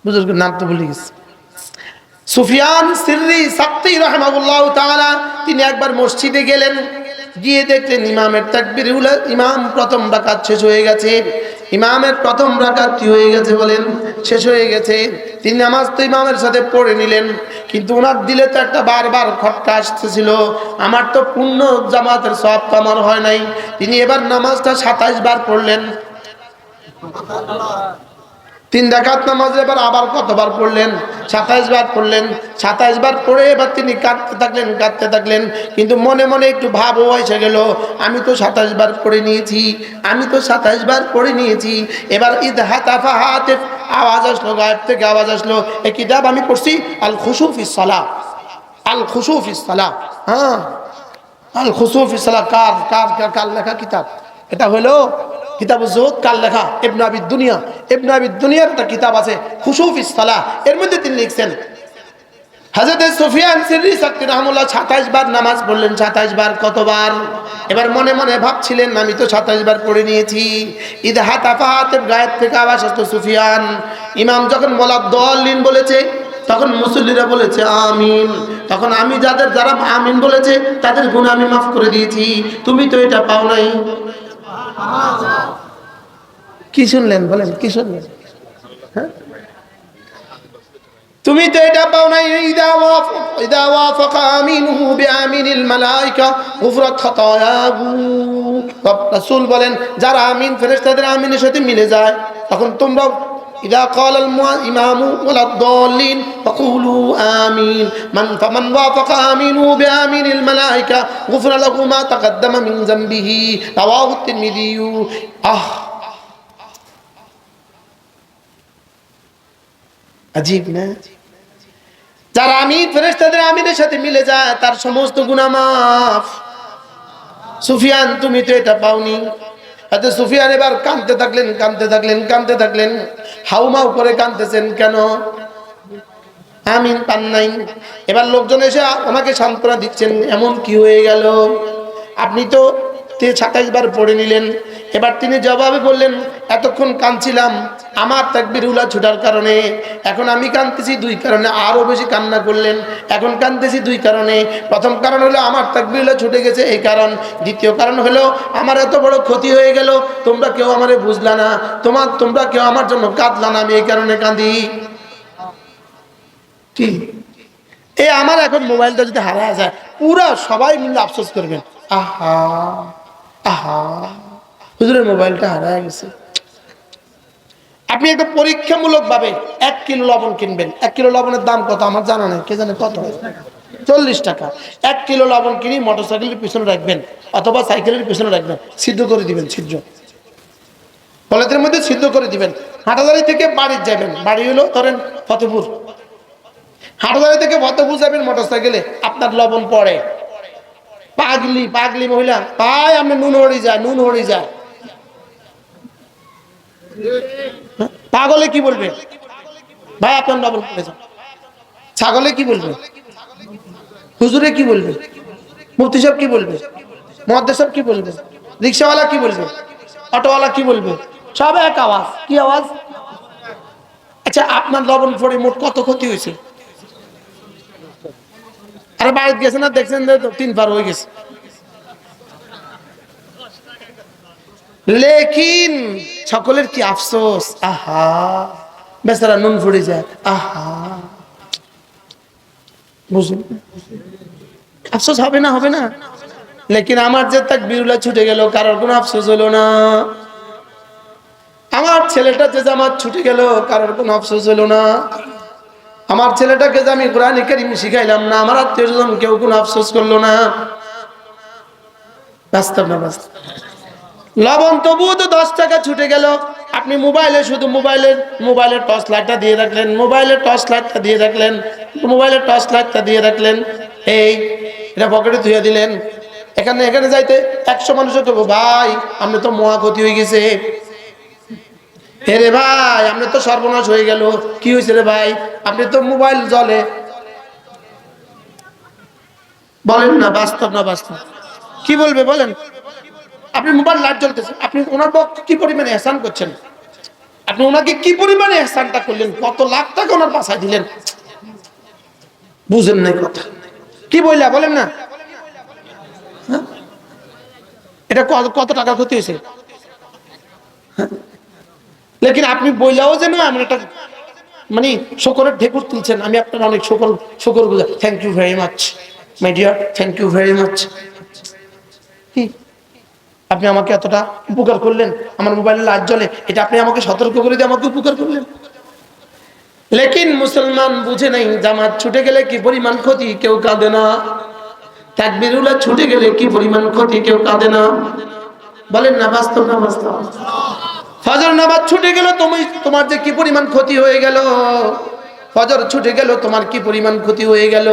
বুজুর্গের নাম তো ভুলে গেছি, সুফিয়ান সিররি সাক্তি রাহিমাহুল্লাহু তাআলা, তিনি একবার মসজিদে গেলেন, গিয়ে দেখলেন ইমামের তাকবীর উলা, ইমাম প্রথম রাকাত শেষ হয়ে গেছে। ইমামের প্রথম রাকাত কি হয়ে গেছে বলেন? শেষ হয়ে গেছে। তিনি নামাজ তো ইমামের সাথে পড়ে নিলেন, কিন্তু ওনার দিলে তো একটা বারবার খটকা আসতেছিল, আমার তো পূর্ণ জামাতের সওয়াব তো আমার হয় নাই। তিনি এবার নামাজটা 27 বার পড়লেন। 3 রাকাত নামাজে এবার আবার কতবার পড়লেন? 27 বার পড়লেন। 27 বার পড়ে এবার তিনি কাঁদতে থাকলেন, কিন্তু মনে মনে একটু ভাবও এসে গেল, আমি তো 27 বার পড়ে নিয়েছি, আমি তো 27 বার পড়ে নিয়েছি। এবার ঈদ হাতাফা হাতিফ আওয়াজ আসলো, গায়েব থেকে আওয়াজ আসলো, এই কিতাব আমি পড়ছি আল খুশু ফিস সালাহ, আল খুশু ফিস সালাহ। হ্যাঁ, আল খুশু ফিস সালাহ কার লেখা কিতাব? এটা হলো কিতাবুজ যুহুদ, কার লেখা? ইবনে আবি দুনিয়া। ইবনে আবি দুনিয়ার একটা কিতাব আছে খুশু ফিস সালাহ, এর মধ্যে তিনি লিখছেন হযরত সুফিয়ান সিররি সাক্তি রাহমাতুল্লাহ 27 বার নামাজ পড়লেন। 27 বার কতবার? এবার মনে মনে ভাবছিলেন আমি তো 27 বার পড়ে নিয়েছি। ঈদ হাতাফা হাতিফ, গায়েব থেকে আওয়াজ আসতো সুফিয়ান। ইমাম যখন বলা দলিন বলেছে, তখন মুসল্লিরা বলেছে আমিন। তখন আমি যারা আমিন বলেছে তাদের গুনাহ আমি মাফ করে দিয়েছি, তুমি তো এটা পাও নাই। কি শুনলেন বলেন? কি শুনলেন? হ্যাঁ, তুমি তো এটা পাও নাই। ইদা ওয়াফাকা আমিনুহু বিআমিনিল মালায়েকা গুফরাত খাতায়াহু। রাসূল বলেন যারা আমিন ফেরেশতাদের আমিনের সাথে মিলে যায়, তখন তোমরা ইদা ক্বালাল ইমামু ওয়ালাদ দাল্লিন ফাকুলু আমিন, ফামান ওয়াফাকা আমিনুহু বিআমিনিল মালায়েকা গুফরা লাহু মা তাকাদ্দামা মিন যামবিহি। রাওয়াহু তিরমিযী। আজীব না? যারা আমিন ফেরেশতাদের আমিনের সাথে মিলে যায় তার সমস্ত গুনাহ মাফ। সুফিয়ান তুমি তো এটা পাওনি। আচ্ছা, সুফিয়ান এবার কাঁদতে থাকলেন, হাউমাউ করে কাঁদতেছেন কেন? আমিন পান নাই। এবার লোকজন এসে ওনাকে সান্ত্বনা দিচ্ছেন, এমন কি হয়ে গেল? আপনি তো 27 বার পড়ে নিলেন। এবার তিনি জবাবে বললেন, এতক্ষণ কাঁদছিলাম আমার তাকবীর উলা ছুটার কারণে, এখন আমি কাঁদতেছি 2 কারণে। আরো বেশি কান্না করলেন, এখন কাঁদতেছি 2 কারণে। প্রথম কারণ হলো আমার তাকবীর উলা ছুটে গেছে, এই কারণ। দ্বিতীয় কারণ হলো আমার এত বড় ক্ষতি হয়ে গেল, তোমরা কেউ আমারে বুঝলা না, তোমরা কেউ আমার জন্য কাঁদলা না, আমি এই কারণে কাঁদি। কি এই আমার এখন মোবাইলটা যদি হারায় যায়, পুরা সবাই মিলে আফসোস করবেন, আহা আহা হুজুরের মোবাইলটা হারায় গেছে। আপনি একটা পরীক্ষামূলক ভাবে 1 কিলো লবণ কিনবেন। 1 কিলো লবণের দাম কত আমার জানা নেই, কে জানে কত? 40 টাকা। 1 কিলো লবণ কিনে মোটরসাইকেলের পিছনে রাখবেন অথবা সাইকেলের পিছনে রাখবেন, সিদ্ধ করে দিবেন। কলেজের মধ্যে সিদ্ধ করে দিবেন। হাটাজারি থেকে বাড়ি যাবেন, বাড়ি হলো ধরেন ফতেপুর, হাটাজারি থেকে ফতেপুর যাবেন মোটরসাইকেলে, আপনার লবণ পড়ে। পাগলি মহিলা ভাই আপনি নুন হড়ি যায়। পাগলে কি বলবে? ভাই আপনার লবণ পড়ে যায়। ছাগলে কি বলবে? হুজুরে কি বলবে? মুফতি সাহেব কি বলবে? মুহাদ্দিস সাহেব কি বলবে? রিকশাওয়ালা কি বলবে? অটোওয়ালা কি বলবে? সব এক আওয়াজ। কি আওয়াজ? আচ্ছা, আপনার লবণ পড়ে মোট কত ক্ষতি হয়েছে? আরে বাড়িতে গেছেন না, দেখছেন 3 বার হয়ে গেছে। লেকিন সকলের কি আফসোস, আহা বেচারা নুন পড়ে যায়, আহা। বুঝুন, আফসোস হবে না? লেকিন আমার যে তাকবীর উলা ছুটে গেল, কারোর কোনো আফসোস হলো না। আমার ছেলেটা যে জামাত ছুটে গেল, কারোর কোনো আফসোস হলো না। আমার ছেলেটাকে যে আমি কোরআন কারীম শিখাইলাম না, আমার আত্মীয়স্বজন কেউ কোনো আফসোস করলো না। বাস্তব না বাস্তব? লবণ তবুও তো 10 টাকা ছুটে গেল। আপনি মোবাইলে শুধু মোবাইলের টর্চ লাইটটা দিয়ে রাখলেন, মোবাইলের টর্চ লাইটটা দিয়ে রাখলেন, মোবাইলের টর্চ লাইটটা দিয়ে রাখলেন, এই এটা পকেটে ধুয়ে দিলেন। এখানে যাইতে 100 মানুষও করবো, ভাই আপনি তো মহা ক্ষতি হয়ে গেছে, রে ভাই আপনি তো সর্বনাশ হয়ে গেল। কি হয়েছে রে ভাই? আপনি তো মোবাইল জ্বলে। বলেন না বাস্তব না বাস্তব? কি বলবে বলেন? আপনি মোবাইল লাইট জ্বলতেছে, আপনি ওনার পক্ষে কি পরিমাণে এহসান করছেন, আপনি ওনাকে কি পরিমাণে এহসানটা করলেন, কত লাখ টাকা ওনার বাসায় দিলেন, বুঝেন নাই কথা। কি বললা বলেন না? হ্যাঁ? এটা কত টাকা ক্ষতি হয়েছে? লেকিন আপনি বইলাও যে না আমি একটা মানে শকরের ঢেকুর তুলছেন, আমি আপনার অনেক শকর গুজার, thank you very much my dear, thank you very much. কি আপনি আমাকে এতটা উপকার করলেন, আমার মোবাইলে লাইট জ্বলে, এটা আপনি আমাকে সতর্ক করে দিয়ে আমাকে উপকার করলেন। লেকিন মুসলমান বুঝে নাই জামাত ছুটে গেলে কি পরিমাণ ক্ষতি, কেউ কাঁদে না। তাকবীরুল্লাহ ছুটে গেলে কি পরিমাণ ক্ষতি, কেউ কাঁদে না। বলেন না বাস্তব না বাস্তব? ফজর নামাজ ছুটে গেল, তোমার যে কি পরিমাণ ক্ষতি হয়ে গেল। ফজর ছুটে গেল, তোমার কি পরিমাণ ক্ষতি হয়ে গেল,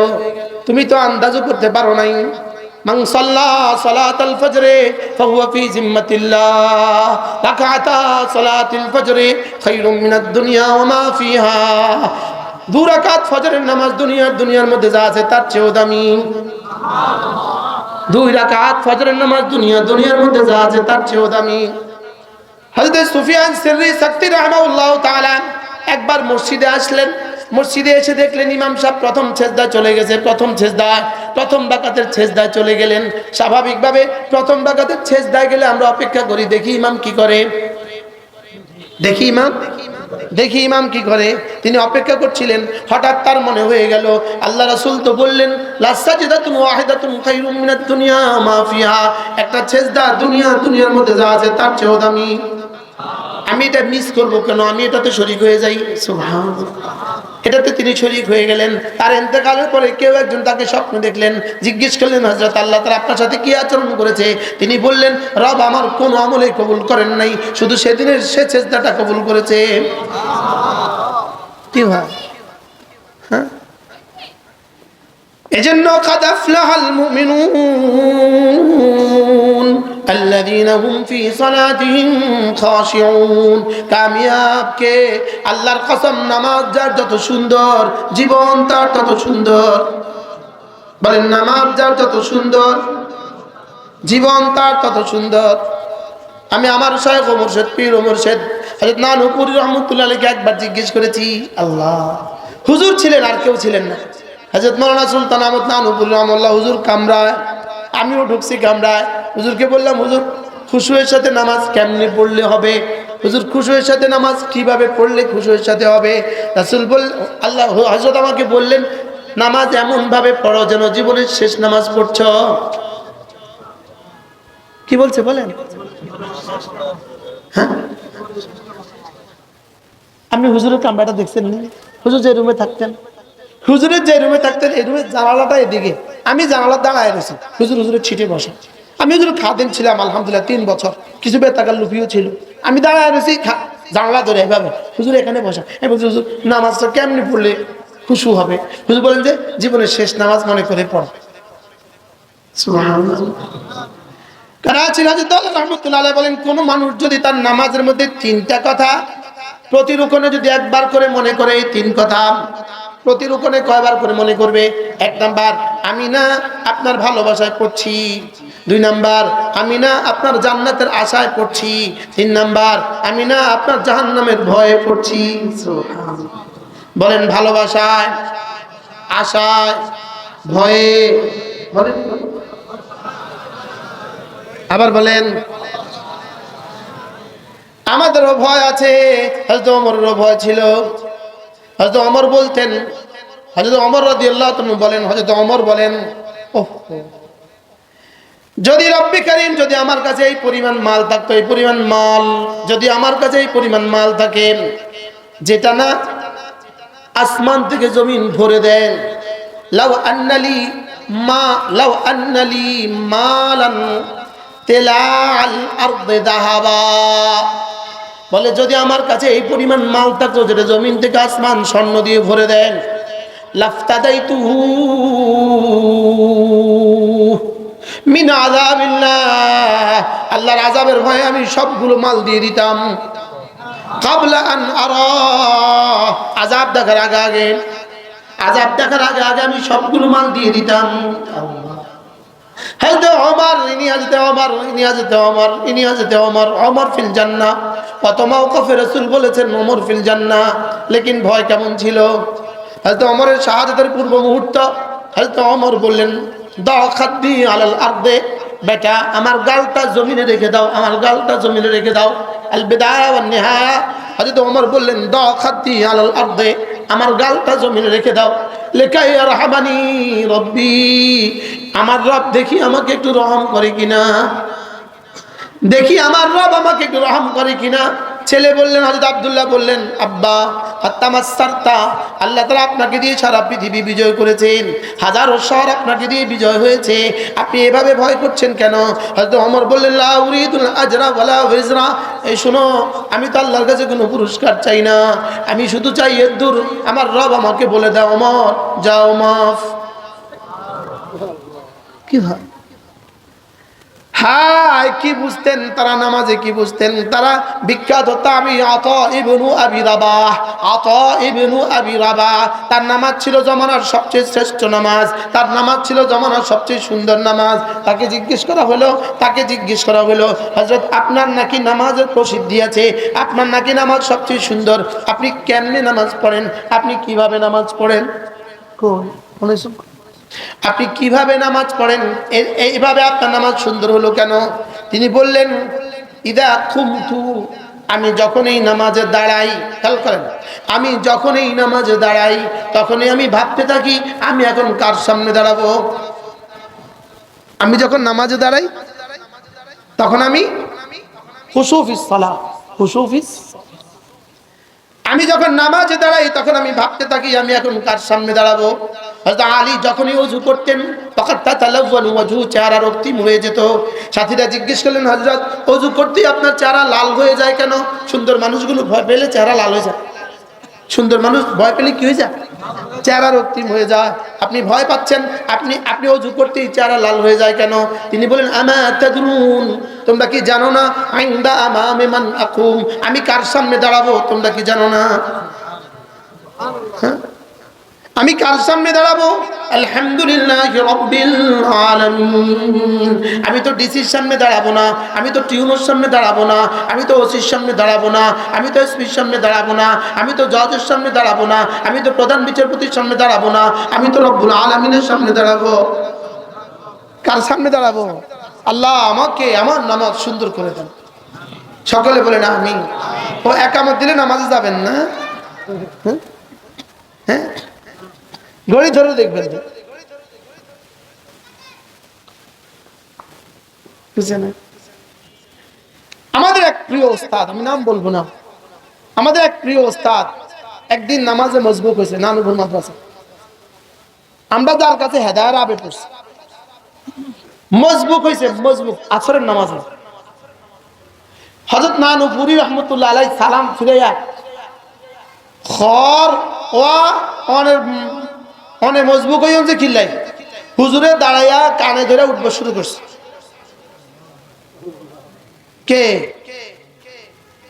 তুমি তো আন্দাজও করতে পারো নাই। মান সাল্লা সালাতাল ফজরে ফাহুয়া ফি জিম্মাতিল্লাহ, রাকাতা সালাতিল ফজরে খায়রুম মিনাদ দুনিয়া ওয়া মা ফিহা। 2 রাকাত ফজরের নামাজ দুনিয়ার মধ্যে যা আছে তার চেয়েও দামি। 2 রাকাত ফজরের নামাজ দুনিয়ার মধ্যে যা আছে তার চেয়েও দামি। হযরত সুফিয়ান সিররি সাক্তি রাহমাহুল্লাহ তাআলা একবার মসজিদে আসলেন। মসজিদে এসে দেখলেন ইমাম সাহেব প্রথম সেজদায় চলে গেছে, প্রথম রাকাতের সেজদায় চলে গেলেন। স্বাভাবিকভাবে প্রথম রাকাতের সেজদায় গেলে আমরা অপেক্ষা করি, দেখি ইমাম কি করে, দেখি ইমাম কি করে। তিনি অপেক্ষা করছিলেন, হঠাৎ তার মনে হয়ে গেল আল্লাহ রাসূল তো বললেন লাসাজিদাতুন ওয়াহিদাতুন খায়রুম মিনাদ দুনিয়া মা ফিহা, একটা সেজদা দুনিয়ার মধ্যে যা আছে তার চেয়েও দামি। আমি এটা মিস করবো কেন, আমি এটাতে শরীক হয়ে যাই। সুবহানাল্লাহ, এটাতে তিনি শরীক হয়ে গেলেন। তার ইন্তেকালের পরে কেউ একজন তাকে স্বপ্ন দেখলেন, জিজ্ঞেস করলেন হযরত আল্লাহ তাআলা আপনার সাথে কি আচরণ করেছে? তিনি বললেন রব আমার কোনো আমলে কবুল করেন নাই, শুধু সেদিনের সে সেজদাটা কবুল করেছে। কি ভাই? হ্যাঁ, এজন্য কাদ আফলাহাল মুমিনুন আল্লাযীনা হুম ফি সালাতিহিম খাশিউন। কামিয়াব কে? আল্লাহর কসম, নামাজ যার যত সুন্দর, জীবন তার তত সুন্দর। বলেন নামাজ যার যত সুন্দর, জীবন তার তত সুন্দর। আমি আমার শায়খ ও মুর্শিদ, পীর ও মুর্শিদ হযরত নানুপুরি রহমাতুল্লাহ আলাইহি একবার জিজ্ঞেস করেছি, আল্লাহ হুজুর ছিলেন আর কেউ ছিলেন না, হযরত মাওলানা সুলতান আহমদ নানুপুরি রহমাতুল্লাহ হুজুর কামরায়, আমিও ঢুকছি কামরায়। হুজুরকে বললাম হুজুর খুশুয়ের সাথে নামাজ কেমনে পড়লে হবে? হুজুর খুশুয়ের সাথে নামাজ কিভাবে পড়লে খুশুয়ের সাথে হবে? রাসূল আল্লাহ হযরত আমাকে বললেন নামাজ এমন ভাবে পড়ো যেন জীবনের শেষ নামাজ পড়ছো। কি বলছে বলেন? হ্যাঁ, আপনি হুজুরের কামরাটা দেখছেন নি? হুজুর যে রুমে থাকতেন, এই রুমের জানালাটা এদিকে, আমি জানালার দাঁড়ায় রয়েছি, হুজুরের ছিটে বসা। আমি হুজুর খাদেম ছিলাম আলহামদুলিল্লাহ 3 বছর, কিছু বেতাকার লুপিও ছিল। আমি দাঁড়ায় রয়েছি জানালা ধরে এভাবে, হুজুর এখানে বসা। এবার হুজুর নামাজটা কেমনি পড়লে খুশু হবে? হুজুর বলেন যে জীবনের শেষ নামাজ মনে করে পড়। সুবহানাল্লাহ। কারাচির হযরত রাহমাতুল্লাহ আলাইহি বলেন কোন মানুষ যদি তার নামাজের মধ্যে 3টা কথা প্রতি রুকুনে যদি একবার করে মনে করে, এই 3 কথা প্রতি রুকুনে কয়বার করে মনে করবে? 1 নাম্বার আমি না আপনার ভালোবাসায় পড়ছি, 2 নাম্বার আমি না আপনার জান্নাতের আশায় পড়ছি, 3 নাম্বার আমি না আপনার জাহান্নামের ভয়ে পড়ছি। সুবহানাল্লাহ। বলেন ভালোবাসায়, আশায়, ভয়ে। বলেন আবার বলেন। আমাদেরও ভয় আছে, হযরত ওমরেরও ভয় ছিল। হযরত ওমর বলতেন, হযরত ওমর রাদিয়াল্লাহু তাআলা বলেন, হযরত ওমর বলেন যদি রব্বি কারীম যদি আমার কাছে এই পরিমাণ মাল থাকতো, এই পরিমাণ মাল যদি আমার কাছে এই পরিমাণ মাল থাকে যেটা না আসমান থেকে জমিন ভরে দেন, লাউ আন্নালি মালান তেলাল আরদে যাহাবা, বলে যদি আমার কাছে এই পরিমাণ মাল থাকতো যেটা জমিন থেকে আসমান স্বর্ণ দিয়ে ভরে দেন, লাফতাদাইতুহু মিন আযাবিল্লাহ, আল্লাহর আযাবের ভয়ে আমি সবগুলো মাল দিয়ে দিতাম। কাবলা আন আরা, আযাব দেখার আগে আগে, আযাব দেখার আগে আগে আমি সবগুলো মাল দিয়ে দিতাম। হযরত ওমর ইনি হযরত ওমর ইনি হযরত ওমর ইনি হযরত ওমর, ওমর ফিল জান্নাহ। কত মাওকাফে রাসূল বলেছেন ওমর ফিল জান্নাহ, লেকিন ভয় কেমন ছিল। হযরত ওমরের শাহাদাতের পূর্ব মুহূর্ত হযরত ওমর বললেন, দাও খাদ্দি আলাল আরদে, বেটা আমার গালটা জমিনে রেখে দাও, আমার গালটা জমিনে রেখে দাও। আল বিদায়া ওয়ান নিহায়া, হযরত ওমর বললেন, দাও খাদ্দি আলাল আরদে, আমার গালটা জমিনে রেখে দাও। লেকাই রাহমানি রব্বি, আমার রব দেখি আমাকে একটু রহম করে কিনা, দেখি আমার রব আমাকে একটু রহম করে কিনা। ছেলে বললেন, হযরত আব্দুল্লাহ বললেন, আব্বা আত্তামাসসারতা, আল্লাহ তাআলা আপনাকে দিয়ে সারা পৃথিবী বিজয় করেছেন, হাজারো শহর আপনাকে দিয়ে বিজয় হয়েছে, আপনি এভাবে ভয় করছেন কেন? হযরত ওমর বললেন, লা উরিদুল আজরা ওয়ালা ওয়িজরা, এই শোনো, আমি তো আল্লাহর কাছে কোনো পুরস্কার চাই না, আমি শুধু চাই এদুর আমার রব আমাকে বলে দাও ওমর যাও মাফ। কি হয় হায়, কি বুঝতেন তারা নামাজে, কি বুঝতেন তারা? বিখ্যাত তাবি আতা ইবনু আবি রাবাহ, আতা ইবনু আবি রাবাহ, তার নামাজ ছিল জমানার সবচেয়ে শ্রেষ্ঠ নামাজ, তার নামাজ ছিল জমানার সবচেয়ে সুন্দর নামাজ। তাকে জিজ্ঞেস করা হলো, হযরত আপনার নাকি নামাজের প্রসিদ্ধি আছে, আপনার নাকি নামাজ সবচেয়ে সুন্দর, আপনি কেমনে নামাজ পড়েন, আপনি কিভাবে নামাজ পড়েন, আপনি কিভাবে নামাজ পড়েন, এইভাবে আপনার নামাজ সুন্দর হলো কেন? তিনি বললেন, ইদা কুমতু, আমি যখন এই নামাজে দাঁড়াই, খেয়াল করেন, আমি যখন এই নামাজে দাঁড়াই তখনই আমি ভাবতে থাকি আমি এখন কার সামনে দাঁড়াবো। আমি যখন নামাজে দাঁড়াই তখন আমি খুশুফিস সালাহ, খুশুফিস, আমি যখন নামাজে দাঁড়াই তখন আমি ভাবতে থাকি আমি এখন কার সামনে দাঁড়াবো। হযরত আলী যখনই ওযু করতেন তখন তাতালাওয়ানু ওয়াজহু, চেহারা রক্তিম হয়ে যেত। সাথীরা জিজ্ঞেস করলেন, হযরত ওযু করতেই আপনার চেহারা লাল হয়ে যায় কেন? সুন্দর মানুষগুলো ভয় পেলে চেহারা লাল হয়ে যায়, সুন্দর মানুষ ভয় পেলে কি হয়ে যায়? চেহারা রক্তিম হয়ে যায়। আপনি ভয় পাচ্ছেন, আপনি ওযু করতেই চেহারা লাল হয়ে যায় কেন? তিনি বলেন, আমা তাদরুন, তোমরা কি জানো না, ইনদা আমামে মান আকুম, আমি কার সামনে দাঁড়াবো তোমরা কি জানো না? আমি কার সামনে দাঁড়াবো? আলহামদুলিল্লাহি রাব্বিল আলামিন। আমি তো ডিসির সামনে দাঁড়াবো না, আমি তো টিউনোর সামনে দাঁড়াবো না, আমি তো ওসির সামনে দাঁড়াবো না, আমি তো এসপির সামনে দাঁড়াবো না, আমি তো জজের সামনে দাঁড়াবো না, আমি তো প্রধান বিচারপতির সামনে দাঁড়াবো না, আমি তো রব্বুল আলামিনের সামনে দাঁড়াবো। কার সামনে দাঁড়াবো? আল্লাহ আমাকে আমার নামাজ সুন্দর করে দেন। সকলে বলেন আমিন। ও একামত দিলে নামাজে যাবেন না? হ্যাঁ, ঘড়ি ধরে দেখবেন, বুঝছেন? আমাদের এক প্রিয় ওস্তাদ, আমি নাম বলবো না, আমাদের এক প্রিয় ওস্তাদ একদিন নামাজে মজবুক হয়েছে নানুপুর মাদ্রাসা। আমরা যার কাছে হেদায়ের আবে পড়ছি, মজবুক হয়েছে, মজবুক আসরের নামাজে। হযরত নানুপুরি রহমতুল্লাহ আলাইহি সালাম ফিরাইয়া খর ওয়া অনেক মজবুক হয়ে যে খিল্লাই হুজুরে দাঁড়াইয়া কানে ধরে উঠবো শুরু করছে। কে?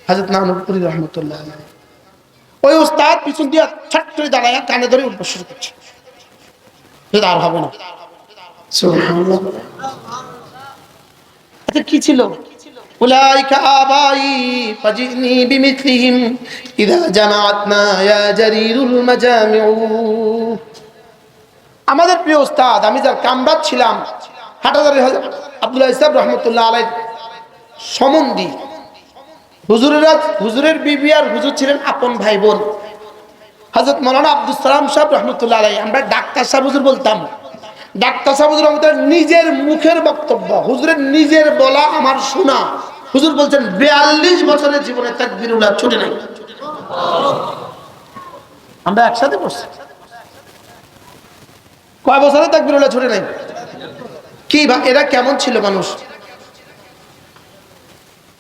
হযরত নানুপুরি রহমতুল্লাহ আলাইহি। ওই উস্তাদ পিছন দিয়া ছট করে দাঁড়াইয়া কানে ধরে উঠবো শুরু করছে, আর হবে না। সুবহানাল্লাহ। আচ্ছা কি ছিল? উলাইকা আবাই ফাজিনি বিমিথলিহিম ইযা জামাআতনা ইয়া জারিরুল মাজামিউ। আমাদের প্রিয় উস্তাদ, আমি যার কামরাত ছিলাম, হাটাজারি আব্দুল্লাহ ইসলাম রহমতুল্লাহ আলাইহি সম্বন্ধী, হুজুরের বিবি আর হুজুর ছিলেন আপন ভাই বোন। হযরত মাওলানা আব্দুল সালাম সাহেব রহমতুল্লাহ আলাইহি, আমরা ডাক্তার সাহেব হুজুর বলতাম। ডাক্তার সাহেব হুজুর আমাদের নিজের মুখের বক্তব্য, হুজুরের নিজের বলা আমার শোনা। হুজুর বলছেন 42 বছরের জীবনে তাকবীরুল্লাহ ছুটে নাই। আমরা একসাথে বসছি, কয় বছরে তাকবীরুল্লাহ ছুটে নাই? কি এরা কেমন ছিল মানুষ?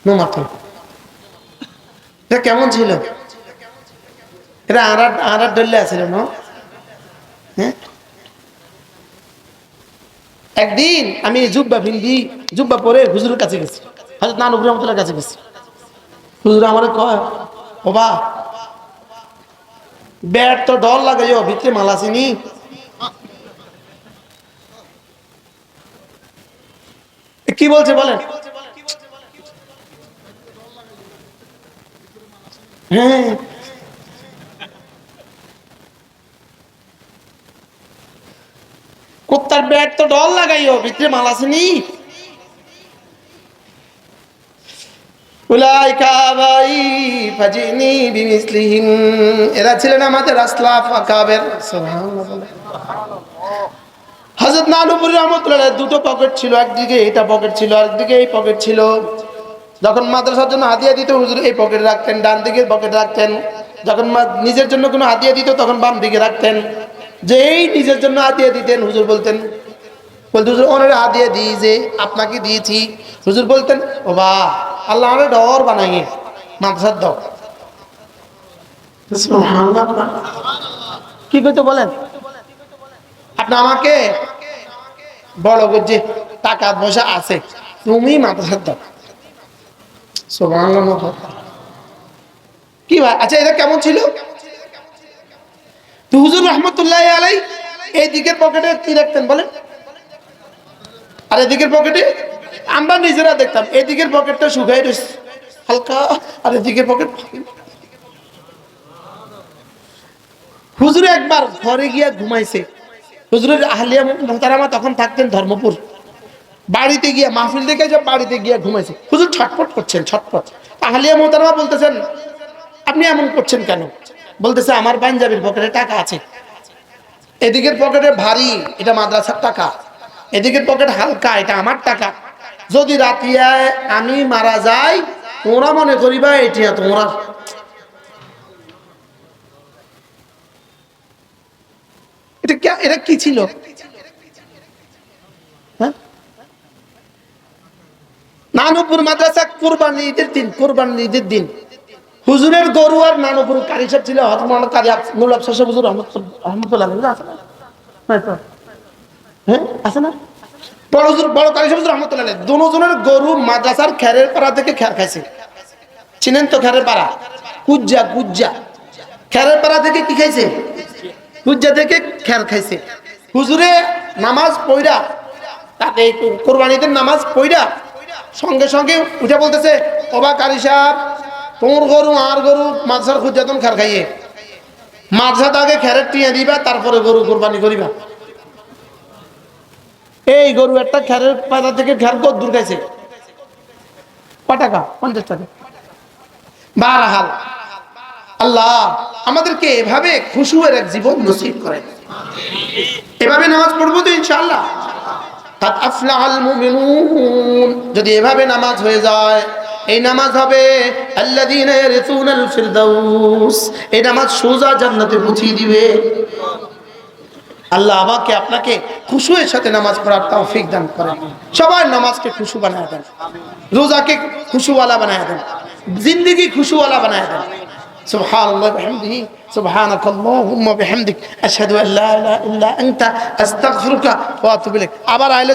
নো মাথা। এটা কেমন ছিল? এটা আড়ার ডলে আছিল না? হ্যাঁ, একদিন আমি জুব্বা পরে হুজুরের কাছে গেছি, হযরত নানুপুর রহমতুল্লাহর কাছে গেছি। হুজুর আমারে কয়, ওবা ব্যাট তো ডর লাগাইও, ভিতরে মাল আসেনি। কি বলছে বলেন? হ্যাঁ, কুত্তার ব্যাট তো ডর লাগাইও, ভিতরে মাল আসেনি। উলাইকা আবাই ফাজিনি বিমিসলিহিম, এরা ছিলেন আমাদের আসলাফ আকাবের। সুবহানাল্লাহ। হযরত নানুপুর রহমতুল্লাহ দুটো পকেট ছিল, একদিকে এটা পকেট ছিল, আরেকদিকে এই পকেট ছিল। যখন মাদ্রাসার জন্য হাদিয়া দিত হুজুর এই পকেটে রাখতেন, ডান দিকের পকেটে রাখতেন। যখন নিজের জন্য কোনো হাদিয়া দিত তখন বাম দিকে রাখতেন। যেই নিজের জন্য হাদিয়া দিতেন হুজুর বলতেন হুজুর ওনারে হাদিয়া দিই যে আপনাকে দিয়েছি। হুজুর বলতেন, ও বা আল্লাহ আমারে ডর বানাইয়ে মাদ্রাসার দাও। সুবহানাল্লাহ। কি কইতো বলেন? আপনি আমাকে বড় করছে, টাকা পয়সা আছে, তুমি মাদ্রাসার দাও। সুবহানাল্লাহ। কি ভাই, আচ্ছা এটা কেমন ছিল? তো হুজুর রহমতুল্লাহ আলাই এই দিকের পকেটে কি রাখতেন বলেন? আর এদিকের পকেটে আমরা নিজেরা দেখতাম এদিকের পকেটটা শুকাই রয়েছে হালকা, আর এদিকের পকেট। হুজুরে একবার ঘরে গিয়া ঘুমাইছে। হুজুরের আহলিয়া মোহতারামা তখন থাকতেন ধর্মপুর। বাড়িতে গিয়া মাহফিল দেখে যে বাড়িতে গিয়া ঘুমাইছে। হুজুর ছটফট করছেন, ছটফট। আহলিয়া মোহতারামা বলতেছেন, আপনি এমন করছেন কেন? বলতেছে, আমার পাঞ্জাবির পকেটে টাকা আছে, এদিকের পকেটে ভারী, এটা মাদ্রাসার টাকা, এদিকের পকেট হালকা, এটা আমার টাকা। যদি রাতিয়ায় আমি মারা যাই তোমরা মনে করিবা এটা তোমরা। এটা কি ছিল? হ্যাঁ, নানুপুর মাদ্রাসা কোরবানি ঈদের দিন, কোরবানি ঈদের দিন হুজুরের গরু আর নানুপুর কারি সাহেব ছিল হযরত মাওলানা কারি নুরুল আফসার সাহেব হুজুর রহমতুল্লাহ আছে না? হ্যাঁ আছে না? বড় হুজুর, বড় কারি সাহেব হুজুর রহমতুল্লাহ দুজনের গরু মাদ্রাসার খেরের পাড়া থেকে খের খাইছে। চিনেন তো খেরের পাড়া? কুজ্জা, কুজ্জা খেরের পাড়া থেকে কি খাইছে? কুজ্জা থেকে খের খাইছে। হুজুরে নামাজ পড়া, তাতে কোরবানিদের নামাজ পড়া সঙ্গে সঙ্গে উঠে বলতেছে, ওবা কারি সাহেব তোমার গরু আর গরু মাদ্রাসার খুঁজাতন খের খাইয়ে, মাদ্রাসাত আগে খেরের টিয়া দিবা, তারপরে গরু কোরবানি করিবা। এই গরু একটা খেরের পাতা থেকে খের কত দূর খাইছে? কয় টাকা? 50 টাকা। বারহাল আল্লাহ আমাদেরকে এভাবে খুশুয়ের এক জীবন নসিব করেন। এভাবে নামাজ পড়বো তো ইনশাআল্লাহ। কাদ আফলাহাল মুমিনুন, যদি এভাবে নামাজ হয়ে যায়, এই নামাজ হবে আল্লাযীনা ইয়ারিসুনাল ফিরদাউস, এই নামাজ সোজা জান্নাতে পৌঁছিয়ে দিবে। আল্লাহ আমাকে আপনাকে খুশুয়ের সাথে নামাজ পড়ার তৌফিক দান করেন। সবার নামাজকে খুশু বানায় দেন, রোজাকে খুশুওয়ালা বানায় দেন, জিন্দেগি খুশুওয়ালা বানায় দেন। সুবহানাল্লাহ ওয়া বিহামদিহি, সুবহানাকাল্লাহুম্মা বিহামদিক, আশহাদু আল্লা ইলাহা ইল্লা আনতা, আস্তাগফিরুকা ওয়া আতুবু ইলাইক। আবার আইলে